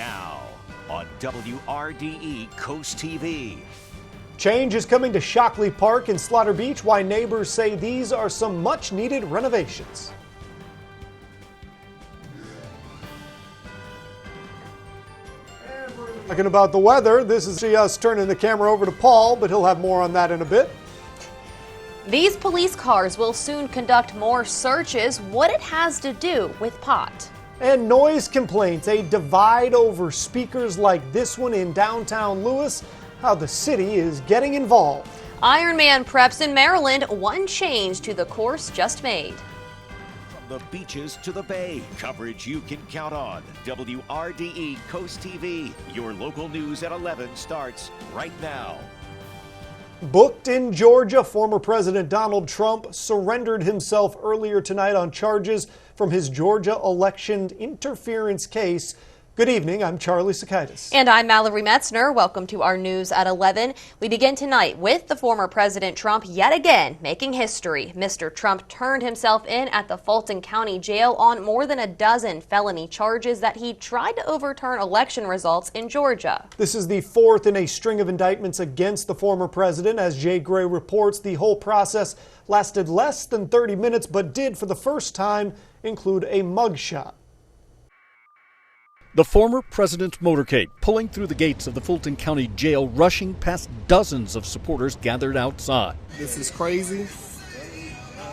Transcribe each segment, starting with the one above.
now on WRDE Coast TV. Change is coming to Shockley Park in Slaughter Beach. Why neighbors say these are some much-needed renovations. Talking about the weather, this is us turning the camera over to Paul, but he'll have more on that in a bit. These police cars will soon conduct more searches. What it has to do with pot. And noise complaints, a divide over speakers like this one in downtown Lewis, how the city is getting involved. Ironman preps in Maryland, one change to the course just made. From the beaches to the bay, coverage you can count on. WRDE Coast TV, your local news at 11 starts right now. Booked in Georgia, former President Donald Trump surrendered himself earlier tonight on charges from his Georgia election interference case. Good evening, I'm Charlie Sakaitis. And I'm Mallory Metzner. Welcome to our news at 11. We begin tonight with the former President Trump yet again making history. Mr. Trump turned himself in at the Fulton County Jail on more than a dozen felony charges that he tried to overturn election results in Georgia. This is the fourth in a string of indictments against the former president. As Jay Gray reports, the whole process lasted less than 30 minutes, but did for the first time include a mugshot. The former president's motorcade pulling through the gates of the Fulton County Jail, rushing past dozens of supporters gathered outside. This is crazy.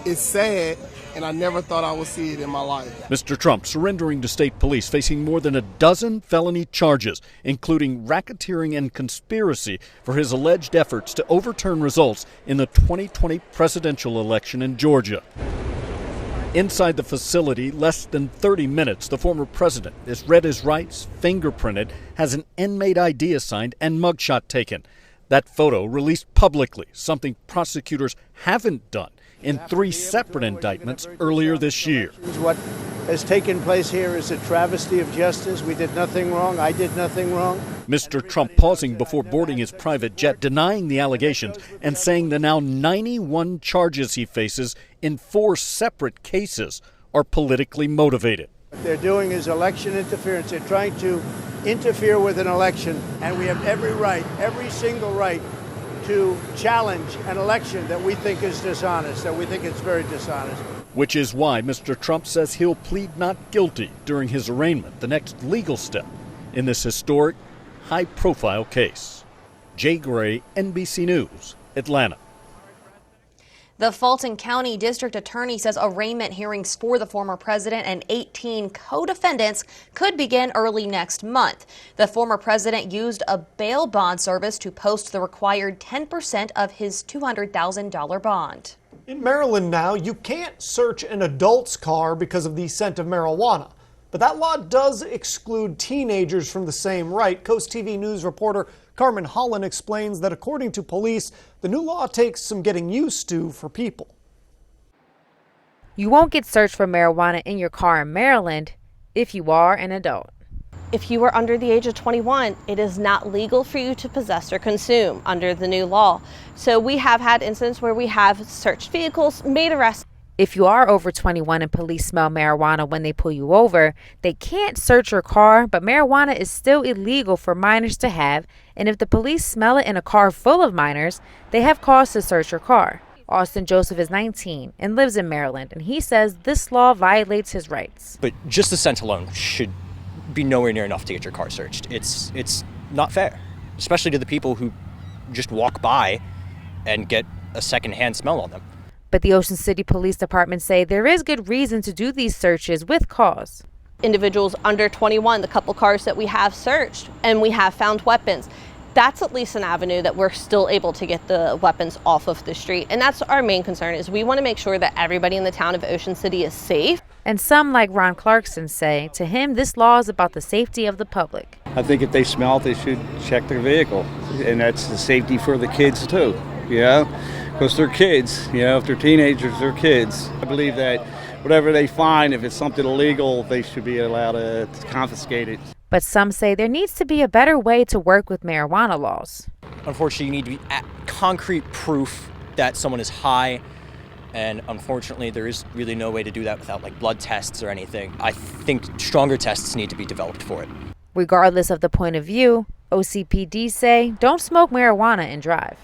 It's sad, and I never thought I would see it in my life. Mr. Trump surrendering to state police, facing more than a dozen felony charges, including racketeering and conspiracy for his alleged efforts to overturn results in the 2020 presidential election in Georgia. Inside the facility, less than 30 minutes, the former president is read his rights, fingerprinted, has an inmate ID assigned, and mugshot taken. That photo released publicly, something prosecutors haven't done in 3 separate indictments earlier this year. What has taken place here is a travesty of justice. We did nothing wrong. I did nothing wrong. Mr. Trump pausing before boarding his private jet, denying the allegations and saying the now 91 charges he faces in 4 separate cases are politically motivated. What they're doing is election interference. They're trying to interfere with an election, and we have every right, every single right, to challenge an election that we think is dishonest, that we think is very dishonest. Which is why Mr. Trump says he'll plead not guilty during his arraignment, the next legal step in this historic, high-profile case. Jay Gray, NBC News, Atlanta. The Fulton County District Attorney says arraignment hearings for the former president and 18 co-defendants could begin early next month. The former president used a bail bond service to post the required 10% of his $200,000 bond. In Maryland now, you can't search an adult's car because of the scent of marijuana. But that law does exclude teenagers from the same right. Coast TV News reporter Carmen Holland explains that according to police, the new law takes some getting used to for people. You won't get searched for marijuana in your car in Maryland if you are an adult. If you are under the age of 21, it is not legal for you to possess or consume under the new law. So we have had incidents where we have searched vehicles, made arrests. If you are over 21 and police smell marijuana when they pull you over, they can't search your car, but marijuana is still illegal for minors to have, and if the police smell it in a car full of minors, they have cause to search your car. Austin Joseph is 19 and lives in Maryland, and he says this law violates his rights. But just the scent alone should be nowhere near enough to get your car searched. It's not fair, especially to the people who just walk by and get a secondhand smell on them. But the Ocean City Police Department say there is good reason to do these searches with cause. Individuals under 21, the couple cars that we have searched, and we have found weapons. That's at least an avenue that we're still able to get the weapons off of the street. And that's our main concern, is we want to make sure that everybody in the town of Ocean City is safe. And some, like Ron Clarkson, say to him this law is about the safety of the public. I think if they smell it, they should check their vehicle. And that's the safety for the kids too, because they're kids, if they're teenagers, they're kids. I believe that whatever they find, if it's something illegal, they should be allowed to confiscate it. But some say there needs to be a better way to work with marijuana laws. Unfortunately, you need to be concrete proof that someone is high, and unfortunately, there is really no way to do that without blood tests or anything. I think stronger tests need to be developed for it. Regardless of the point of view, OCPD say don't smoke marijuana and drive.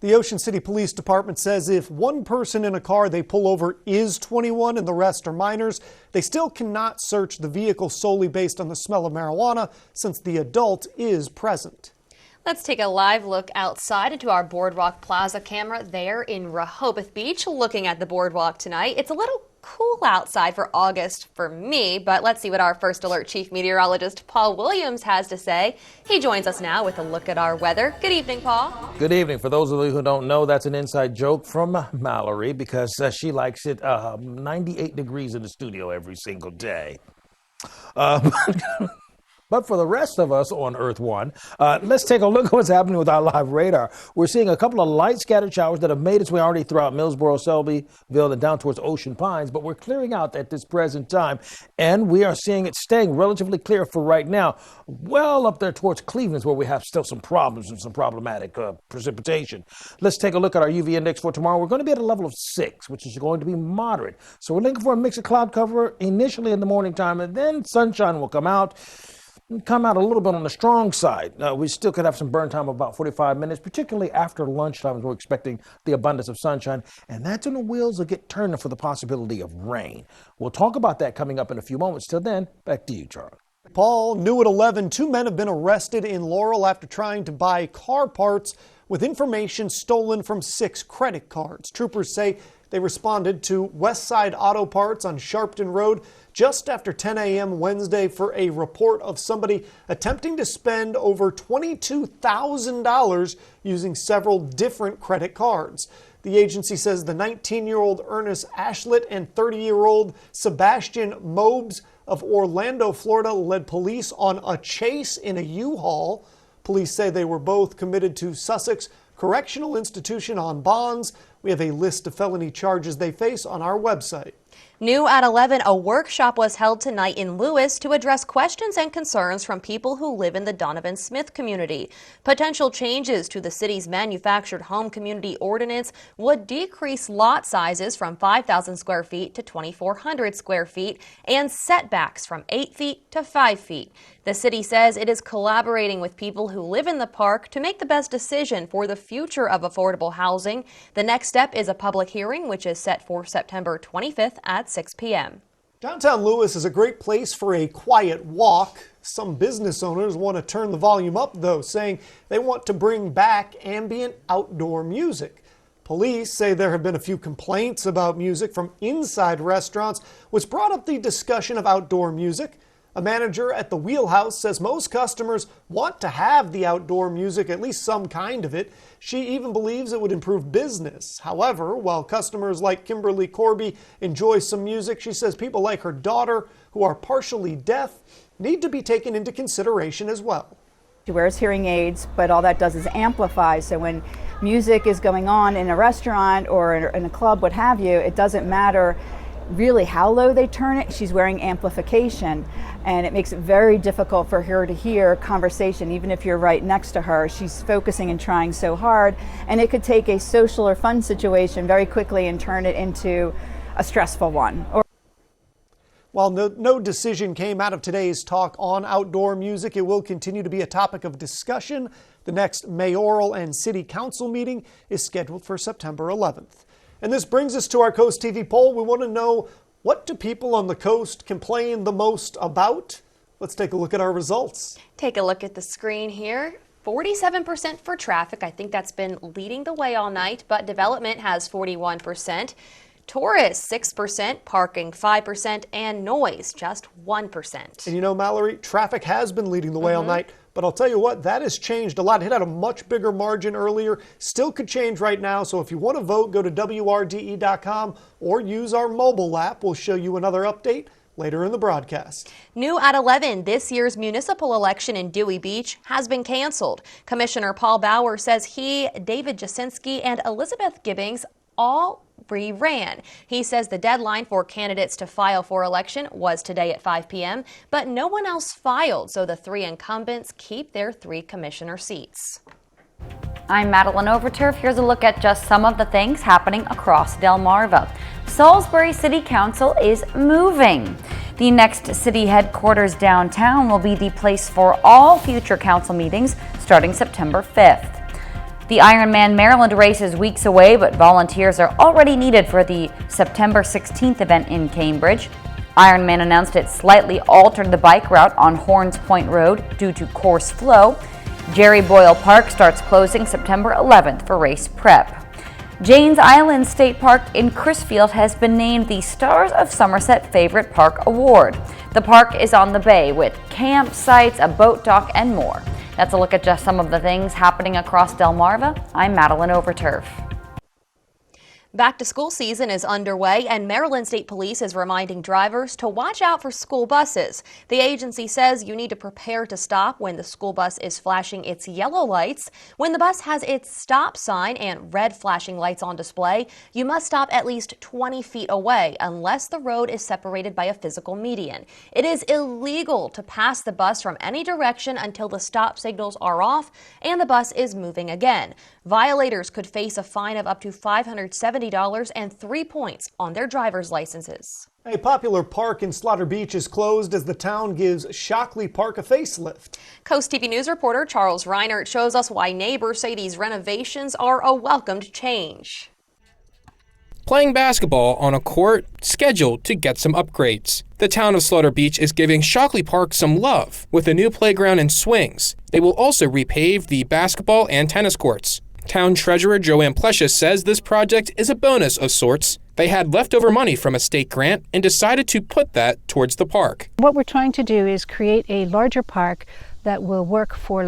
The Ocean City Police Department says if one person in a car they pull over is 21 and the rest are minors, they still cannot search the vehicle solely based on the smell of marijuana since the adult is present. Let's take a live look outside into our Boardwalk Plaza camera there in Rehoboth Beach. Looking at the boardwalk tonight, it's a little cool outside for August for me, but let's see what our First Alert Chief Meteorologist Paul Williams has to say. He joins us now with a look at our weather. Good evening, Paul. Good evening. For those of you who don't know, that's an inside joke from Mallory because she likes it 98 degrees in the studio every single day. But for the rest of us on Earth One, let's take a look at what's happening with our live radar. We're seeing a couple of light scattered showers that have made its way already throughout Millsboro, Selbyville, and down towards Ocean Pines, but we're clearing out at this present time, and we are seeing it staying relatively clear for right now. Well up there towards Cleveland is where we have still some problems and some problematic precipitation. Let's take a look at our UV index for tomorrow. We're going to be at a level of 6, which is going to be moderate. So we're looking for a mix of cloud cover initially in the morning time, and then sunshine will come out a little bit on the strong side. We still could have some burn time of about 45 minutes, particularly after lunchtime as we're expecting the abundance of sunshine. And that's when the wheels will get turning for the possibility of rain. We'll talk about that coming up in a few moments. Till then, back to you, Charlie. Paul, new at 11, 2 men have been arrested in Laurel after trying to buy car parts with information stolen from 6 credit cards. Troopers say they responded to Westside Auto Parts on Sharpton Road just after 10 a.m. Wednesday for a report of somebody attempting to spend over $22,000 using several different credit cards. The agency says the 19-year-old Ernest Ashlet and 30-year-old Sebastian Mobes of Orlando, Florida, led police on a chase in a U-Haul. Police say they were both committed to Sussex Correctional Institution on bonds. We have a list of felony charges they face on our website. New at 11, a workshop was held tonight in Lewis to address questions and concerns from people who live in the Donovan Smith community. Potential changes to the city's manufactured home community ordinance would decrease lot sizes from 5,000 square feet to 2,400 square feet and setbacks from 8 feet to 5 feet. The city says it is collaborating with people who live in the park to make the best decision for the future of affordable housing. The next step is a public hearing, which is set for September 25th at 6 p.m. Downtown Lewis is a great place for a quiet walk. Some business owners want to turn the volume up, though, saying they want to bring back ambient outdoor music. Police say there have been a few complaints about music from inside restaurants, which brought up the discussion of outdoor music. A manager at the Wheelhouse says most customers want to have the outdoor music, at least some kind of it. She even believes it would improve business. However, while customers like Kimberly Corby enjoy some music, she says people like her daughter, who are partially deaf, need to be taken into consideration as well. She wears hearing aids, but all that does is amplify. So when music is going on in a restaurant or in a club, what have you, it doesn't matter really how low they turn it. She's wearing amplification, and it makes it very difficult for her to hear conversation even if you're right next to her. She's focusing and trying so hard, and it could take a social or fun situation very quickly and turn it into a stressful one. While no decision came out of today's talk on outdoor music, it will continue to be a topic of discussion. The next mayoral and city council meeting is scheduled for September 11th. And this brings us to our Coast TV poll. We want to know, what do people on the coast complain the most about? Let's take a look at our results. Take a look at the screen here. 47% for traffic. I think that's been leading the way all night, but development has 41%. Tourists, 6%, parking, 5%, and noise, just 1%. And you know, Mallory, traffic has been leading the way all night, but I'll tell you what, that has changed a lot. It had a much bigger margin earlier, still could change right now. So if you want to vote, go to WRDE.com or use our mobile app. We'll show you another update later in the broadcast. New at 11, this year's municipal election in Dewey Beach has been canceled. Commissioner Paul Bauer says he, David Jasinski, and Elizabeth Gibbings all re-ran. He says the deadline for candidates to file for election was today at 5 p.m., but no one else filed, so the 3 incumbents keep their 3 commissioner seats. I'm Madeline Overturf. Here's a look at just some of the things happening across Delmarva. Salisbury City Council is moving. The next city headquarters downtown will be the place for all future council meetings starting September 5th. The Ironman Maryland race is weeks away, but volunteers are already needed for the September 16th event in Cambridge. Ironman announced it slightly altered the bike route on Horns Point Road due to course flow. Jerry Boyle Park starts closing September 11th for race prep. Janes Island State Park in Crisfield has been named the Stars of Somerset Favorite Park Award. The park is on the bay with campsites, a boat dock, and more. That's a look at just some of the things happening across Delmarva. I'm Madeline Overturf. Back to school season is underway, and Maryland State Police is reminding drivers to watch out for school buses. The agency says you need to prepare to stop when the school bus is flashing its yellow lights. When the bus has its stop sign and red flashing lights on display, you must stop at least 20 feet away unless the road is separated by a physical median. It is illegal to pass the bus from any direction until the stop signals are off and the bus is moving again. Violators could face a fine of up to $570 and 3 points on their driver's licenses. A popular park in Slaughter Beach is closed as the town gives Shockley Park a facelift. Coast TV News reporter Charles Reinert shows us why neighbors say these renovations are a welcomed change. Playing basketball on a court scheduled to get some upgrades. The town of Slaughter Beach is giving Shockley Park some love with a new playground and swings. They will also repave the basketball and tennis courts. Town Treasurer Joanne Plescia says this project is a bonus of sorts. They had leftover money from a state grant and decided to put that towards the park. What we're trying to do is create a larger park that will work for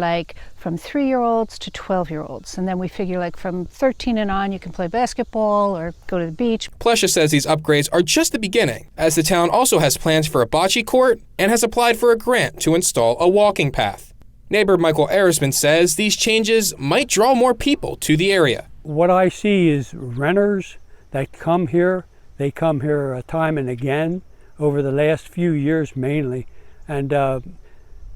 from 3-year-olds to 12-year-olds. And then we figure from 13 and on you can play basketball or go to the beach. Plescia says these upgrades are just the beginning, as the town also has plans for a bocce court and has applied for a grant to install a walking path. Neighbor Michael Erisman says these changes might draw more people to the area. What I see is renters that come here. They come here time and again over the last few years mainly, and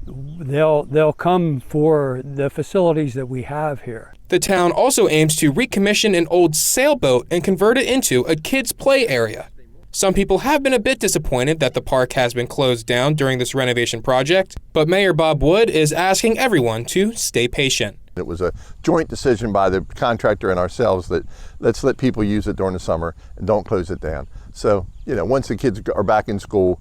they'll come for the facilities that we have here. The town also aims to recommission an old sailboat and convert it into a kids' play area. Some people have been a bit disappointed that the park has been closed down during this renovation project, but Mayor Bob Wood is asking everyone to stay patient. It was a joint decision by the contractor and ourselves that let's let people use it during the summer and don't close it down. So, once the kids are back in school,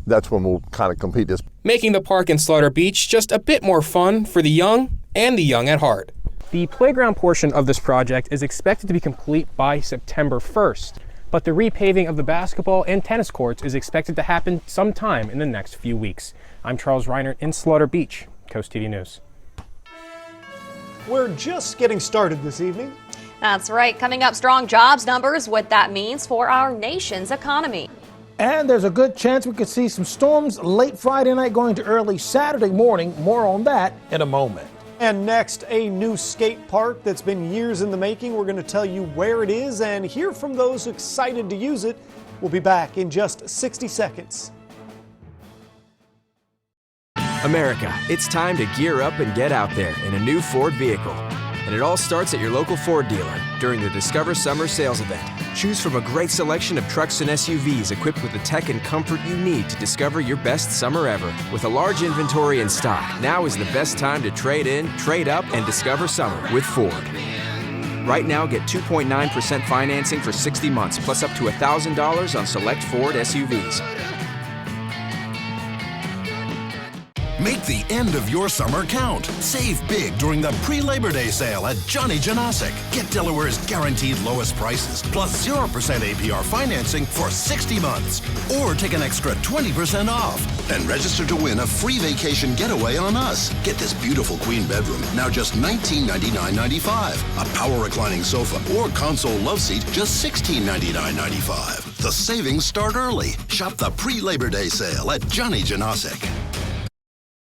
that's when we'll kind of complete this. Making the park in Slaughter Beach just a bit more fun for the young and the young at heart. The playground portion of this project is expected to be complete by September 1st. But the repaving of the basketball and tennis courts is expected to happen sometime in the next few weeks. I'm Charles Reinert in Slaughter Beach, Coast TV News. We're just getting started this evening. That's right. Coming up, strong jobs numbers, what that means for our nation's economy. And there's a good chance we could see some storms late Friday night going to early Saturday morning. More on that in a moment. And next, a new skate park that's been years in the making. We're going to tell you where it is and hear from those excited to use it. We'll be back in just 60 seconds. America, it's time to gear up and get out there in a new Ford vehicle. And it all starts at your local Ford dealer during the Discover Summer Sales Event. Choose from a great selection of trucks and SUVs equipped with the tech and comfort you need to discover your best summer ever. With a large inventory in stock, now is the best time to trade in, trade up, and discover summer with Ford. Right now, get 2.9% financing for 60 months, plus up to $1,000 on select Ford SUVs. Make the end of your summer count. Save big during the pre-Labor Day sale at Johnny Janasic. Get Delaware's guaranteed lowest prices, plus 0% APR financing for 60 months. Or take an extra 20% off. And register to win a free vacation getaway on us. Get this beautiful queen bedroom, now just $1999.95. A power reclining sofa or console love seat, just $1699.95. The savings start early. Shop the pre-Labor Day sale at Johnny Janasic.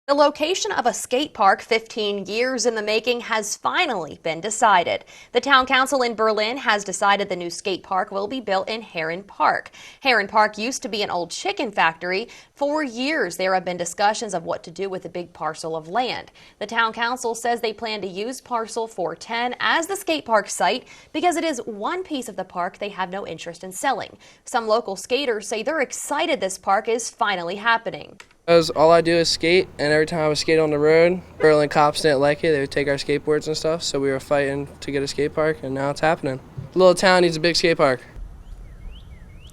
The location of a skate park 15 years in the making has finally been decided. The town council in Berlin has decided the new skate park will be built in Heron Park. Heron Park used to be an old chicken factory. For years, there have been discussions of what to do with the big parcel of land. The town council says they plan to use parcel 410 as the skate park site because it is one piece of the park they have no interest in selling. Some local skaters say they're excited this park is finally happening. Because all I do is skate, and every time I would skate on the road, Berlin cops didn't like it. They would take our skateboards and stuff, so we were fighting to get a skate park, and now it's happening. The little town needs a big skate park.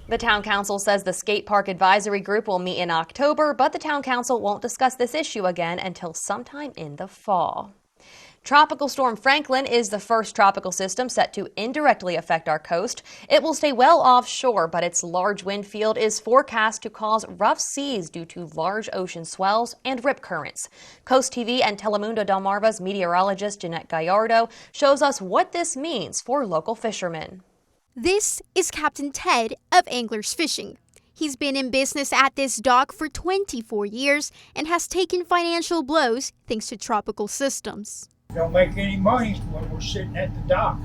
The town council says the skate park advisory group will meet in October, but the town council won't discuss this issue again until sometime in the fall. Tropical Storm Franklin is the first tropical system set to indirectly affect our coast. It will stay well offshore, but its large wind field is forecast to cause rough seas due to large ocean swells and rip currents. Coast TV and Telemundo Delmarva's meteorologist Jeanette Gallardo shows us what this means for local fishermen. This is Captain Ted of Anglers Fishing. He's been in business at this dock for 24 years and has taken financial blows thanks to tropical systems. Don't make any money when we're sitting at the dock.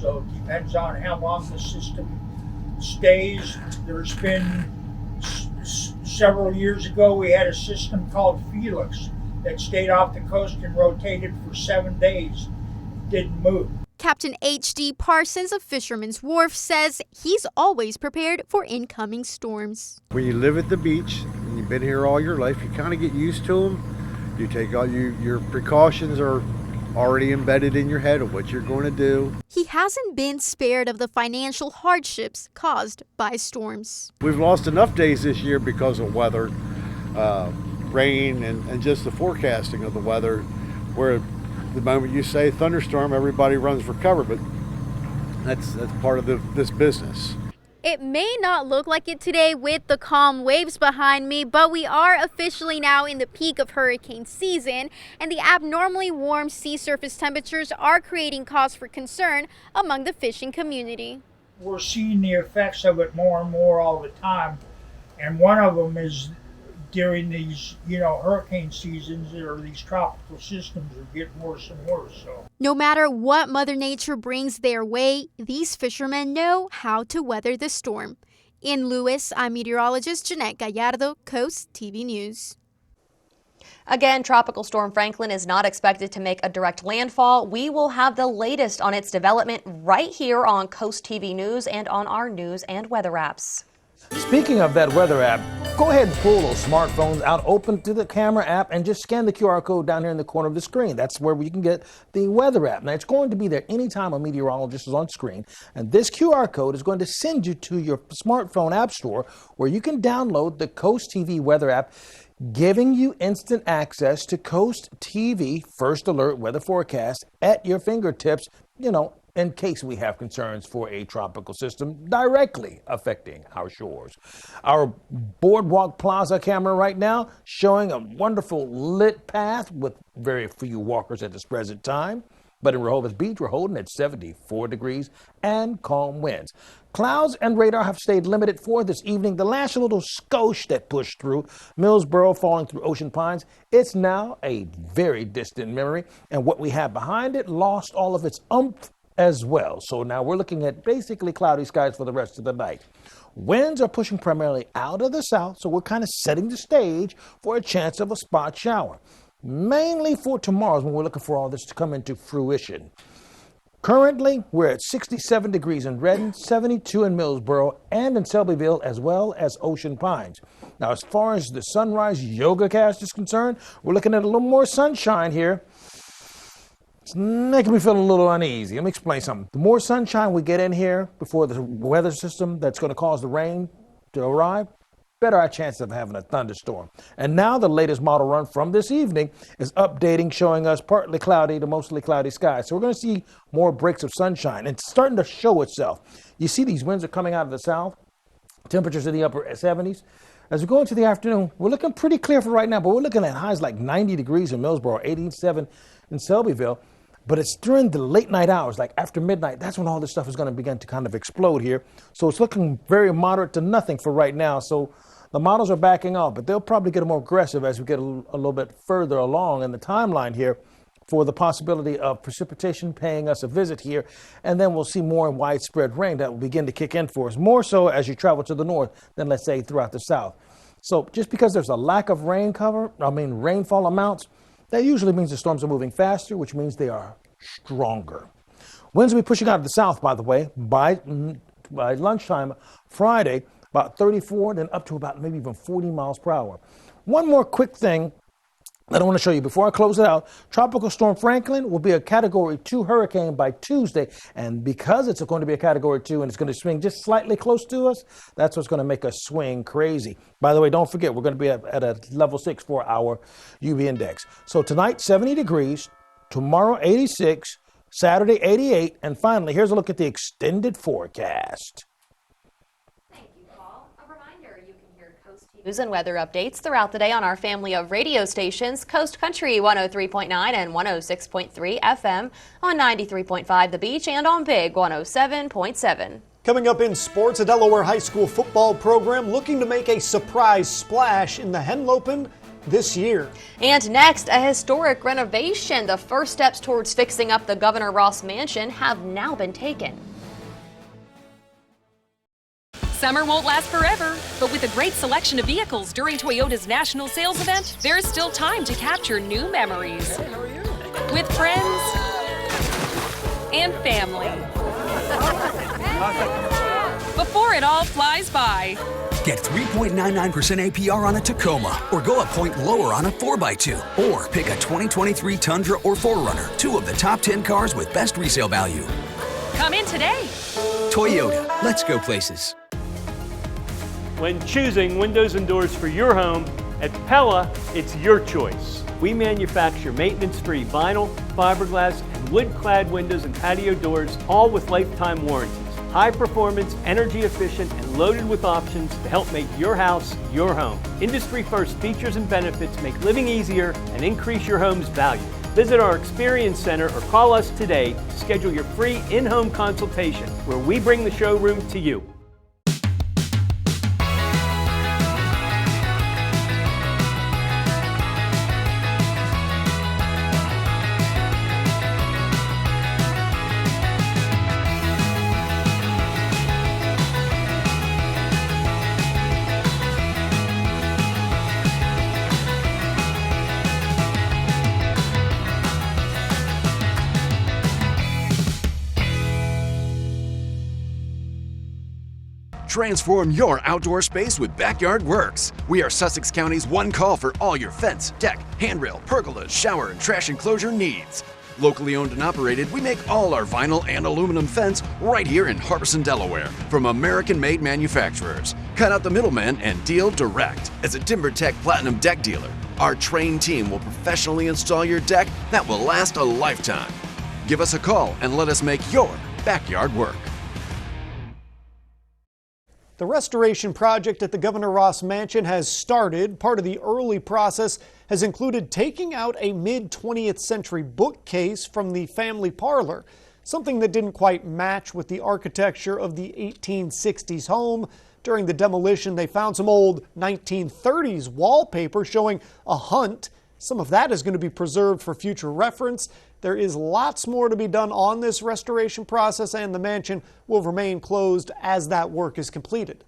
So it depends on how long the system stays. There's been several years ago, we had a system called Felix that stayed off the coast and rotated for 7 days. Didn't move. Captain H.D. Parsons of Fisherman's Wharf says he's always prepared for incoming storms. When you live at the beach and you've been here all your life, you kind of get used to them. You take all your precautions are already embedded in your head of what you're going to do. He hasn't been spared of the financial hardships caused by storms. We've lost enough days this year because of weather, rain, and just the forecasting of the weather, where the moment you say thunderstorm, everybody runs for cover, but that's part of this business. It may not look like it today with the calm waves behind me, but we are officially now in the peak of hurricane season, and the abnormally warm sea surface temperatures are creating cause for concern among the fishing community. We're seeing the effects of it more and more all the time, and one of them is during these, hurricane seasons, or these tropical systems are getting worse and worse. So, no matter what Mother Nature brings their way, these fishermen know how to weather the storm. In Lewis, I'm meteorologist Jeanette Gallardo, Coast TV News. Again, Tropical Storm Franklin is not expected to make a direct landfall. We will have the latest on its development right here on Coast TV News and on our news and weather apps. Speaking of that weather app, go ahead and pull those smartphones out, open to the camera app, and just scan the QR code down here in the corner of the screen. That's where you can get the weather app. Now, it's going to be there anytime a meteorologist is on screen, and this QR code is going to send you to your smartphone app store where you can download the Coast TV weather app, giving you instant access to Coast TV First Alert weather forecast at your fingertips, in case we have concerns for a tropical system directly affecting our shores. Our Boardwalk Plaza camera right now showing a wonderful lit path with very few walkers at this present time. But in Rehoboth Beach, we're holding at 74 degrees and calm winds. Clouds and radar have stayed limited for this evening. The last little skosh that pushed through Millsboro, falling through Ocean Pines, it's now a very distant memory. And what we have behind it lost all of its oomph as well. So now we're looking at basically cloudy skies for the rest of the night. Winds are pushing primarily out of the south, so we're kind of setting the stage for a chance of a spot shower. Mainly for tomorrow when we're looking for all this to come into fruition. Currently, we're at 67 degrees in Redden, 72 in Millsboro, and in Selbyville, as well as Ocean Pines. Now, as far as the sunrise yoga cast is concerned, we're looking at a little more sunshine here. It's making me feel a little uneasy. Let me explain something. The more sunshine we get in here before the weather system that's going to cause the rain to arrive, better our chances of having a thunderstorm. And now the latest model run from this evening is updating, showing us partly cloudy to mostly cloudy skies. So we're going to see more breaks of sunshine. It's starting to show itself. You see these winds are coming out of the south. Temperatures in the upper 70s. As we go into the afternoon, we're looking pretty clear for right now, but we're looking at highs like 90 degrees in Millsboro, 87 in Selbyville. But it's during the late night hours, like after midnight, that's when all this stuff is going to begin to kind of explode here. So it's looking very moderate to nothing for right now. So The models are backing off, but they'll probably get more aggressive as we get a little bit further along in the timeline here for the possibility of precipitation paying us a visit here. And then we'll see more widespread rain that will begin to kick in for us, more so as you travel to the north than, let's say, throughout the south. So just because there's a lack of rainfall amounts, that usually means the storms are moving faster, which means they are stronger. Winds will be pushing out of the south, by the way, by lunchtime Friday, about 34, then up to about maybe even 40 miles per hour. One more quick thing that I want to show you before I close it out. Tropical Storm Franklin will be a Category 2 hurricane by Tuesday. And because it's going to be a Category 2 and it's going to swing just slightly close to us, that's what's going to make us swing crazy. By the way, don't forget, we're going to be at a level 6 for our UV index. So tonight, 70 degrees, tomorrow, 86, Saturday, 88, and finally, here's a look at the extended forecast. News and weather updates throughout the day on our family of radio stations: Coast Country 103.9 and 106.3 FM, on 93.5 The Beach, and on Big 107.7. Coming up in sports, a Delaware high school football program looking to make a surprise splash in the Henlopen this year. And next, a historic renovation. The first steps towards fixing up the Governor Ross Mansion have now been taken. Summer won't last forever, but with a great selection of vehicles during Toyota's national sales event, there is still time to capture new memories. With friends and family. Before it all flies by. Get 3.99% APR on a Tacoma, or go a point lower on a 4x2. Or pick a 2023 Tundra or 4Runner, 2 of the top 10 cars with best resale value. Come in today. Toyota, let's go places. When choosing windows and doors for your home, at Pella, it's your choice. We manufacture maintenance-free vinyl, fiberglass, and wood-clad windows and patio doors, all with lifetime warranties. High performance, energy efficient, and loaded with options to help make your house your home. Industry-first features and benefits make living easier and increase your home's value. Visit our Experience Center or call us today to schedule your free in-home consultation, where we bring the showroom to you. Transform your outdoor space with Backyard Works. We are Sussex County's one call for all your fence, deck, handrail, pergolas, shower, and trash enclosure needs. Locally owned and operated, we make all our vinyl and aluminum fence right here in Harbison, Delaware, from American-made manufacturers. Cut out the middleman and deal direct. As a TimberTech Platinum deck dealer, our trained team will professionally install your deck that will last a lifetime. Give us a call and let us make your backyard work. The restoration project at the Governor Ross Mansion has started. Part of the early process has included taking out a mid-20th century bookcase from the family parlor, something that didn't quite match with the architecture of the 1860s home. During the demolition, they found some old 1930s wallpaper showing a hunt. Some of that is going to be preserved for future reference. There is lots more to be done on this restoration process, and the mansion will remain closed as that work is completed.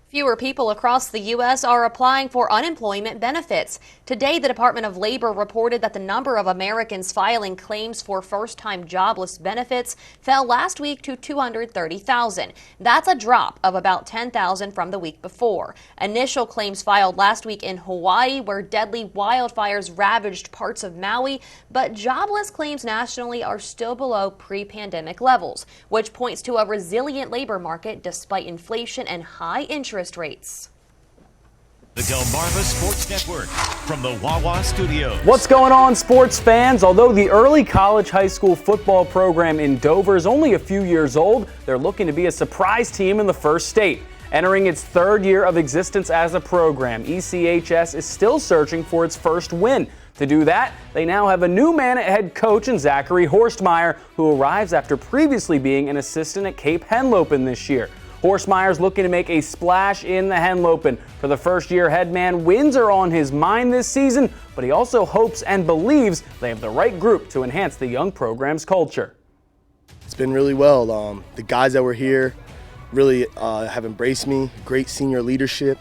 Fewer people across the U.S. are applying for unemployment benefits. Today, the Department of Labor reported that the number of Americans filing claims for first-time jobless benefits fell last week to 230,000. That's a drop of about 10,000 from the week before. Initial claims filed last week in Hawaii, where deadly wildfires ravaged parts of Maui, but jobless claims nationally are still below pre-pandemic levels, which points to a resilient labor market despite inflation and high interest rates. The Delmarva Sports Network from the Wawa Studios. What's going on, sports fans? Although the early college high school football program in Dover is only a few years old, they're looking to be a surprise team in the first state. Entering its third year of existence as a program, ECHS is still searching for its first win. To do that, they now have a new man at head coach in Zachary Horstmeyer, who arrives after previously being an assistant at Cape Henlopen this year. Horsemeyer's looking to make a splash in the Henlopen. For the first year head man, wins are on his mind this season, but he also hopes and believes they have the right group to enhance the young program's culture. It's been really well. The guys that were here really have embraced me, great senior leadership,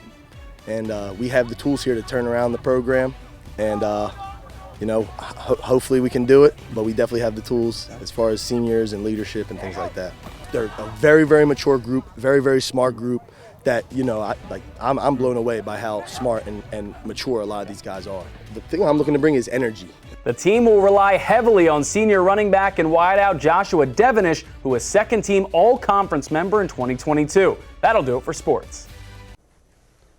and we have the tools here to turn around the program. And hopefully we can do it, but we definitely have the tools as far as seniors and leadership and things like that. They're a very, very mature group, very, very smart group that, I'm blown away by how smart and mature a lot of these guys are. The thing I'm looking to bring is energy. The team will rely heavily on senior running back and wideout Joshua Devenish, who is second-team All-Conference member in 2022. That'll do it for sports.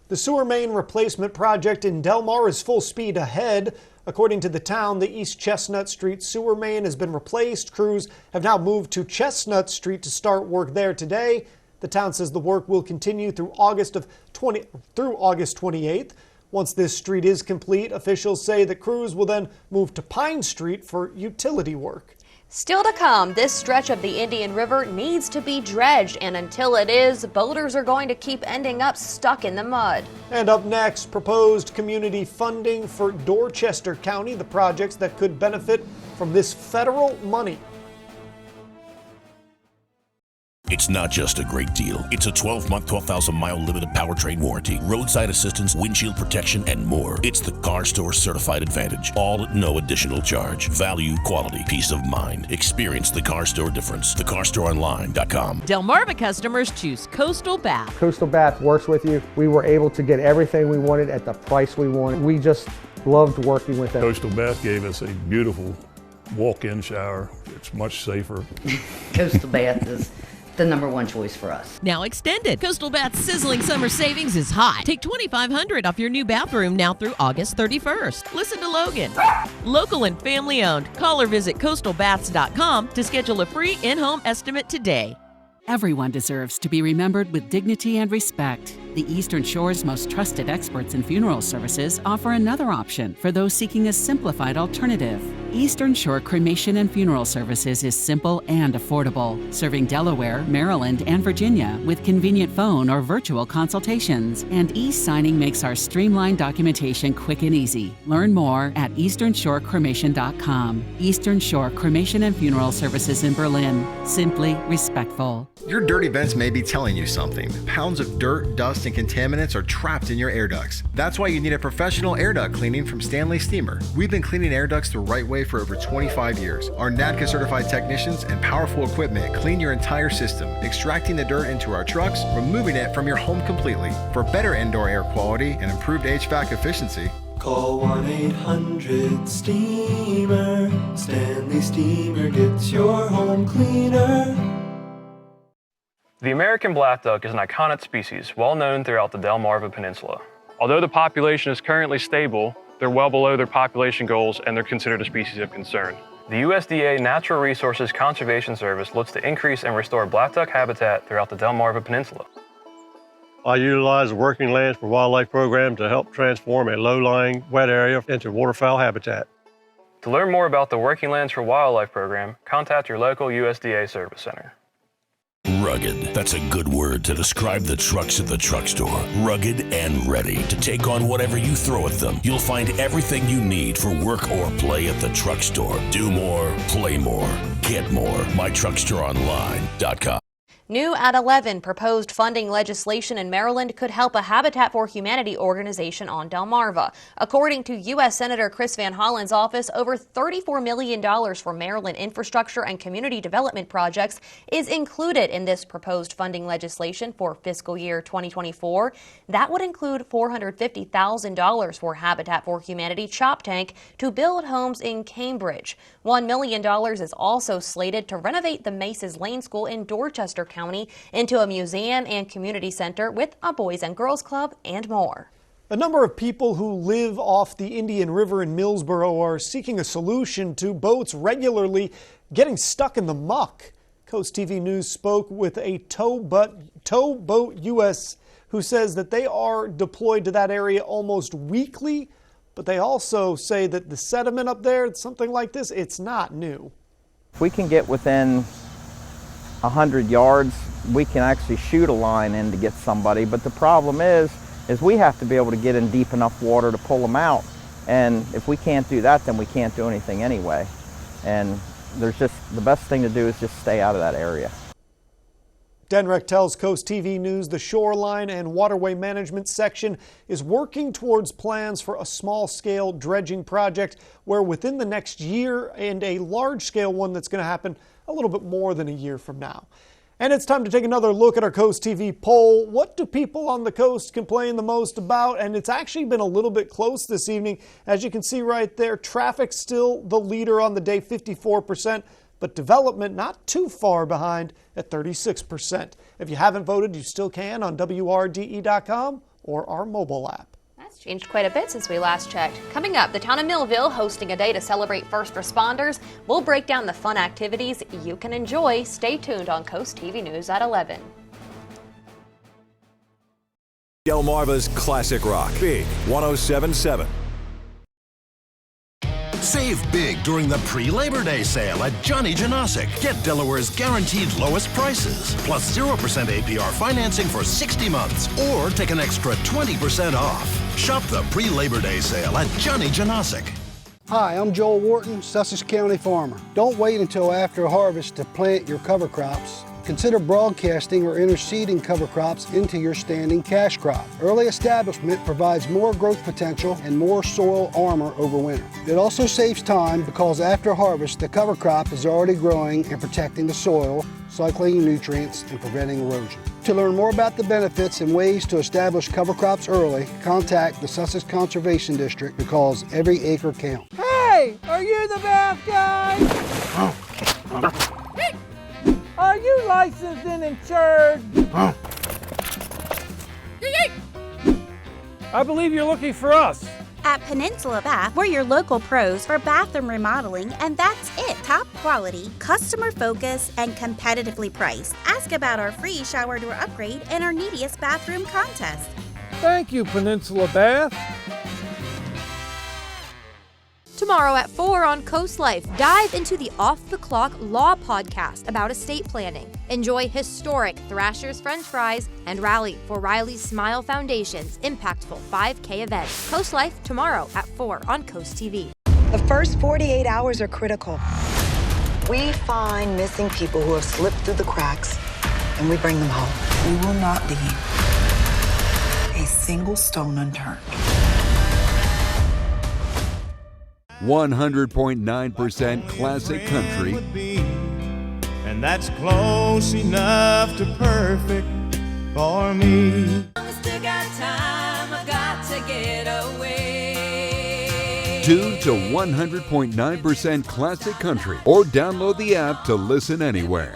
The sewer main replacement project in Del Mar is full speed ahead. According to the town, the East Chestnut Street sewer main has been replaced. Crews have now moved to Chestnut Street to start work there today. The town says the work will continue through August 28th. Once this street is complete, officials say the crews will then move to Pine Street for utility work. Still to come, this stretch of the Indian River needs to be dredged, and until it is, boaters are going to keep ending up stuck in the mud. And up next, proposed community funding for Dorchester County, the projects that could benefit from this federal money. It's not just a great deal. It's a 12-month, 12,000-mile limited powertrain warranty, roadside assistance, windshield protection, and more. It's the Car Store Certified Advantage, all at no additional charge. Value, quality, peace of mind. Experience the Car Store difference. TheCarStoreOnline.com. Delmarva customers choose Coastal Bath. Coastal Bath works with you. We were able to get everything we wanted at the price we wanted. We just loved working with them. Coastal Bath gave us a beautiful walk-in shower. It's much safer. Coastal Bath is the #1 choice for us. Now extended. Coastal Bath's sizzling summer savings is hot. Take $2,500 off your new bathroom now through August 31st. Listen to Logan. Local and family owned. Call or visit coastalbaths.com to schedule a free in-home estimate today. Everyone deserves to be remembered with dignity and respect. The Eastern Shore's most trusted experts in funeral services offer another option for those seeking a simplified alternative. Eastern Shore Cremation and Funeral Services is simple and affordable, serving Delaware, Maryland, and Virginia with convenient phone or virtual consultations. And e-signing makes our streamlined documentation quick and easy. Learn more at easternshorecremation.com. Eastern Shore Cremation and Funeral Services in Berlin. Simply respectful. Your dirty vents may be telling you something. Pounds of dirt, dust, and contaminants are trapped in your air ducts. That's why you need a professional air duct cleaning from Stanley Steamer. We've been cleaning air ducts the right way for over 25 years. Our NADCA certified technicians and powerful equipment clean your entire system, extracting the dirt into our trucks, removing it from your home completely. For better indoor air quality and improved HVAC efficiency, call 1-800-STEAMER. Stanley Steamer gets your home cleaner. The American black duck is an iconic species well known throughout the Delmarva Peninsula. Although the population is currently stable, they're well below their population goals and they're considered a species of concern. The USDA Natural Resources Conservation Service looks to increase and restore black duck habitat throughout the Delmarva Peninsula. I utilize the Working Lands for Wildlife program to help transform a low-lying wet area into waterfowl habitat. To learn more about the Working Lands for Wildlife program, contact your local USDA Service Center. Rugged. That's a good word to describe the trucks at the truck store. Rugged and ready to take on whatever you throw at them. You'll find everything you need for work or play at the truck store. Do more, play more, get more. MyTruckStoreOnline.com. New at 11, proposed funding legislation in Maryland could help a Habitat for Humanity organization on Delmarva. According to U.S. Senator Chris Van Hollen's office, over $34 million for Maryland infrastructure and community development projects is included in this proposed funding legislation for fiscal year 2024. That would include $450,000 for Habitat for Humanity Chop Tank to build homes in Cambridge. $1 million is also slated to renovate the Maces Lane School in Dorchester County into a museum and community center with a Boys and Girls Club and more. A number of people who live off the Indian River in Millsboro are seeking a solution to boats regularly getting stuck in the muck. Coast TV News spoke with a Towboat US who says that they are deployed to that area almost weekly, but they also say that the sediment up there, something like this, it's not new. If we can get within 100 yards, we can actually shoot a line in to get somebody. But the problem is we have to be able to get in deep enough water to pull them out. And if we can't do that, then we can't do anything anyway. And the best thing to do is just stay out of that area. Denrek tells Coast TV News the shoreline and waterway management section is working towards plans for a small-scale dredging project where within the next year, and a large-scale one that's going to happen a little bit more than a year from now. And it's time to take another look at our Coast TV poll. What do people on the coast complain the most about? And it's actually been a little bit close this evening. As you can see right there, traffic still the leader on the day, 54%. But development not too far behind at 36%. If you haven't voted, you still can on WRDE.com or our mobile app. That's changed quite a bit since we last checked. Coming up, the town of Millville hosting a day to celebrate first responders. We'll break down the fun activities you can enjoy. Stay tuned on Coast TV News at 11. Delmarva's Classic Rock, Big 107.7. Save big during the pre-Labor Day sale at Johnny Janosic. Get Delaware's guaranteed lowest prices, plus 0% APR financing for 60 months, or take an extra 20% off. Shop the pre-Labor Day sale at Johnny Janosic. Hi, I'm Joel Wharton, Sussex County farmer. Don't wait until after harvest to plant your cover crops. Consider broadcasting or interseeding cover crops into your standing cash crop. Early establishment provides more growth potential and more soil armor over winter. It also saves time because after harvest, the cover crop is already growing and protecting the soil, cycling nutrients, and preventing erosion. To learn more about the benefits and ways to establish cover crops early, contact the Sussex Conservation District because every acre counts. Hey, are you the bath guy? Are you licensed and insured? I believe you're looking for us. At Peninsula Bath, we're your local pros for bathroom remodeling, and that's it. Top quality, customer focus, and competitively priced. Ask about our free shower door upgrade and our neediest bathroom contest. Thank you, Peninsula Bath. Tomorrow at 4 on Coast Life, dive into the Off the Clock Law podcast about estate planning. Enjoy historic Thrasher's French Fries and rally for Riley's Smile Foundation's impactful 5K event. Coast Life tomorrow at 4 on Coast TV. The first 48 hours are critical. We find missing people who have slipped through the cracks, and we bring them home. We will not leave a single stone unturned. 100.9% classic country. And that's close enough to perfect for me. I still got time, I got to get away. Tune to 100.9% classic country or download the app to listen anywhere.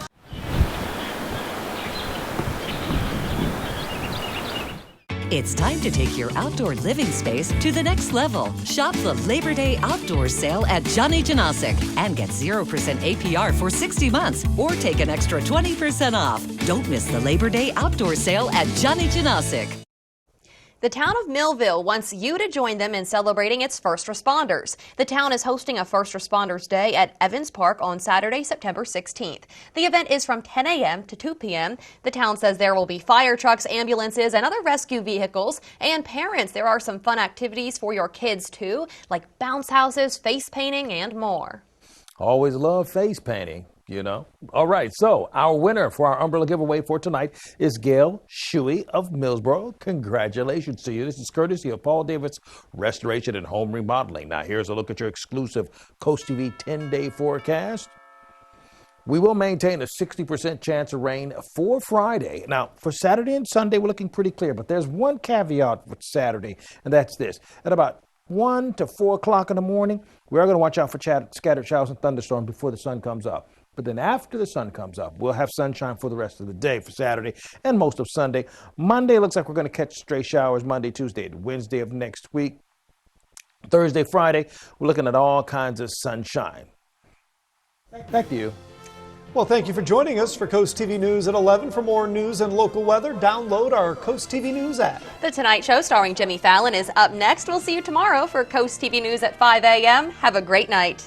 It's time to take your outdoor living space to the next level. Shop the Labor Day Outdoor Sale at Johnny Janosic and get 0% APR for 60 months or take an extra 20% off. Don't miss the Labor Day Outdoor Sale at Johnny Janosic. The town of Millville wants you to join them in celebrating its first responders. The town is hosting a First Responders Day at Evans Park on Saturday, September 16th. The event is from 10 a.m. to 2 p.m. The town says there will be fire trucks, ambulances, and other rescue vehicles. And parents, there are some fun activities for your kids too, like bounce houses, face painting, and more. Always love face painting. You know. All right, so our winner for our umbrella giveaway for tonight is Gail Shuey of Millsboro. Congratulations to you. This is courtesy of Paul Davis Restoration and Home Remodeling. Now, here's a look at your exclusive Coast TV 10-day forecast. We will maintain a 60% chance of rain for Friday. Now, for Saturday and Sunday, we're looking pretty clear, but there's one caveat for Saturday, and that's this. At about 1 to 4 o'clock in the morning, we are going to watch out for scattered showers and thunderstorms before the sun comes up. But then after the sun comes up, we'll have sunshine for the rest of the day for Saturday and most of Sunday. Monday looks like we're going to catch stray showers Monday, Tuesday, and Wednesday of next week. Thursday, Friday, we're looking at all kinds of sunshine. Back to you. Well, thank you for joining us for Coast TV News at 11. For more news and local weather, download our Coast TV News app. The Tonight Show starring Jimmy Fallon is up next. We'll see you tomorrow for Coast TV News at 5 a.m. Have a great night.